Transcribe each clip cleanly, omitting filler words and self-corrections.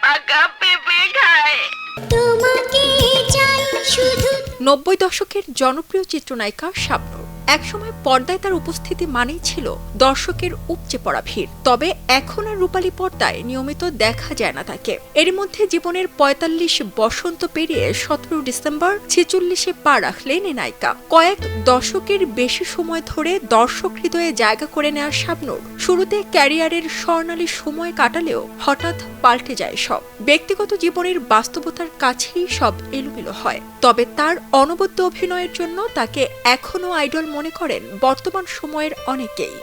পাকা পেঁপে খায়। 90 দশকের জনপ্রিয় চিত্রনায়িকা শাবনূর। একসময় পর্দায় তার উপস্থিতি মানেই ছিল দর্শকের উপচে পড়া ভিড়। তবে এখন আর রূপালী পর্দায় নিয়মিত দেখা যায় না তাকে। এর মধ্যে জীবনের ৪৫ বসন্ত পেরিয়ে ১৭ ডিসেম্বর ৪৬-এ পা রাখলেন এই নায়িকা। কয়েক দশকের বেশি সময় ধরে দর্শক হৃদয়ে জায়গা করে নেওয়া শাবনূর শুরুতে ক্যারিয়ারের স্বর্ণালী সময় কাটালেও হঠাৎ পাল্টে যায় সব। ব্যক্তিগত জীবনের বাস্তবতার কাছেই সব এলোমেলো হয়। তবে তার অনবদ্য অভিনয়ের জন্য তাকে এখনো আইডল মনে করেন বর্তমান সময়ের অনেকেই।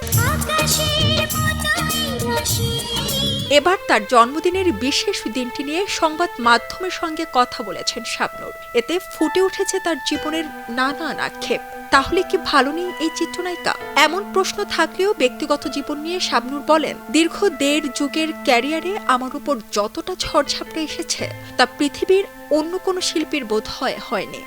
এবার তার জন্মদিনের বিশেষ দিনটি নিয়ে সংবাদ মাধ্যমের সঙ্গে কথা বলেছেন শাবনূর। এতে ফুটে উঠেছে তার জীবনের নানান আক্ষেপ। তাহলে কি ভালো নেই এই চিত্রনায়িকা? এমন প্রশ্ন থাকলেও ব্যক্তিগত জীবন নিয়ে শাবনূর বলেন, দীর্ঘ ১.৫ যুগের ক্যারিয়ারে আমার উপর যতটা ঝড়ঝাপটা এসেছে তা পৃথিবীর অন্য কোনো শিল্পীর বোধহয় হয়নি।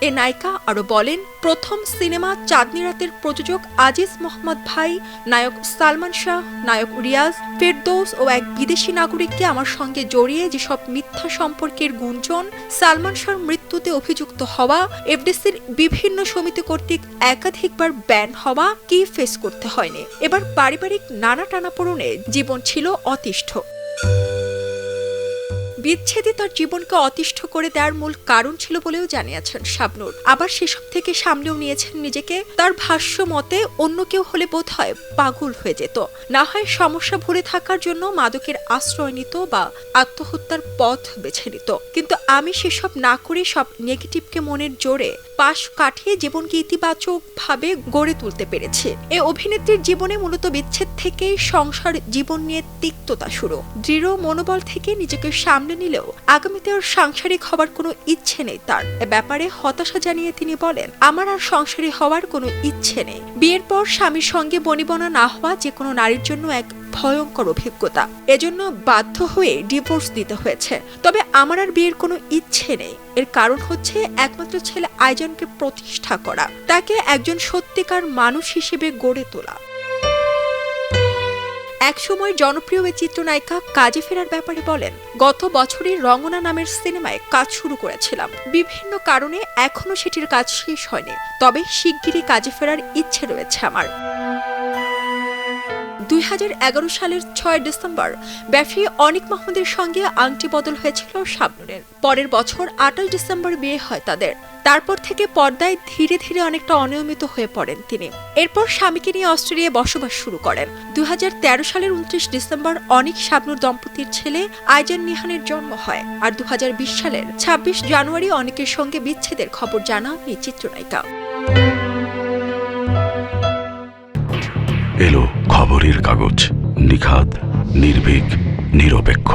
এ নায়িকা আরো বলেন, প্রথম সিনেমা চাঁদনি রাতের প্রযোজক আজিজ মোহাম্মদ ভাই, নায়ক সালমান শাহ, নায়ক রিয়াজ, ফেরদৌস ও এক বিদেশি নাগরিককে আমার সঙ্গে জড়িয়ে যেসব মিথ্যা সম্পর্কের গুঞ্জন, সালমান শাহর মৃত্যুতে অভিযুক্ত হওয়া, এফডিসির বিভিন্ন সমিতি কর্তৃক একাধিকবার ব্যান হওয়া কি ফেস করতে হয়নি। এবার পারিবারিক নানা টানাপোড়েনে জীবন ছিল অতিষ্ঠ। বিচ্ছেদই তার জীবনকে অতিষ্ঠ করে দেওয়ার মূল কারণ ছিল বলেও জানিয়েছেন শাবনূর। আবার সেসব থেকে সামলেও নিয়েছেন নিজেকে। তার ভাষ্য মতে, অন্য কেউ হলে বোধহয় পাগল হয়ে যেত, না হয় সমস্যা ভরে থাকার জন্য মাদকের আশ্রয় নিত বা আত্মহত্যার পথ বেছে নিত। কিন্তু আমি সেসব না করে সব নেগেটিভকে মনের জোরে পাশ কাটিয়ে জীবনকে ইতিবাচক ভাবে গড়ে তুলতে পেরেছি। এই অভিনেত্রীর জীবনে মূলত বিচ্ছেদ থেকেই সংসার জীবন নিয়ে তিক্ততা শুরু। দৃঢ় মনোবল থেকে নিজেকে সামনে নিলেও আগামীতে আর সাংসারিক হওয়ার কোনো ইচ্ছে নেই তার। এ ব্যাপারে হতাশা জানিয়ে তিনি বলেন, আমার আর সংসারী হওয়ার কোনো ইচ্ছে নেই। বিয়ের পর স্বামীর সঙ্গে বনিবনা না হওয়া যে কোনো নারীর জন্য এক ভয়ঙ্কর অভিজ্ঞতা। এজন্য বাধ্য হয়ে ডিভোর্স দিতে হয়েছে। তবে আমার আর বিয়ের কোনো ইচ্ছে নেই। এর কারণ হচ্ছে একমাত্র ছেলে আইজানকে প্রতিষ্ঠা করা, তাকে একজন সত্যিকার মানুষ হিসেবে গড়ে তোলা। একসময় জনপ্রিয় এই চিত্রনায়িকা কাজে ফেরার ব্যাপারে বলেন, গত বছরই রঙ্গনা নামের সিনেমায় কাজ শুরু করেছিলাম। বিভিন্ন কারণে এখনো সেটির কাজ শেষ হয়নি। তবে শিগগিরই কাজে ফেরার ইচ্ছে রয়েছে আমার। ২০১১ সালের ৬ ডিসেম্বর ব্যবসায়ী অনিক মাহমুদের সঙ্গে আংটি বদল হয়েছিল শাবনূরের। পরের বছর ২৮ ডিসেম্বর বিয়ে হয় তাদের। তারপর থেকে পর্দায় ধীরে ধীরে অনেকটা অনিয়মিত হয়ে পড়েন তিনি। এরপর স্বামীকে নিয়ে অস্ট্রেলিয়ায় বসবাস শুরু করেন। ২০১৩ সালের ২৯ ডিসেম্বর অনিক শাবনূর দম্পতির ছেলে আইজান নিহানের জন্ম হয়। আর ২০২০ সালের ২৬ জানুয়ারি অনিকের সঙ্গে বিচ্ছেদের খবর জানান এই চিত্রনায়িকা। এলো খবরের কাগজ, নিখাত, নির্ভীক, নিরপেক্ষ।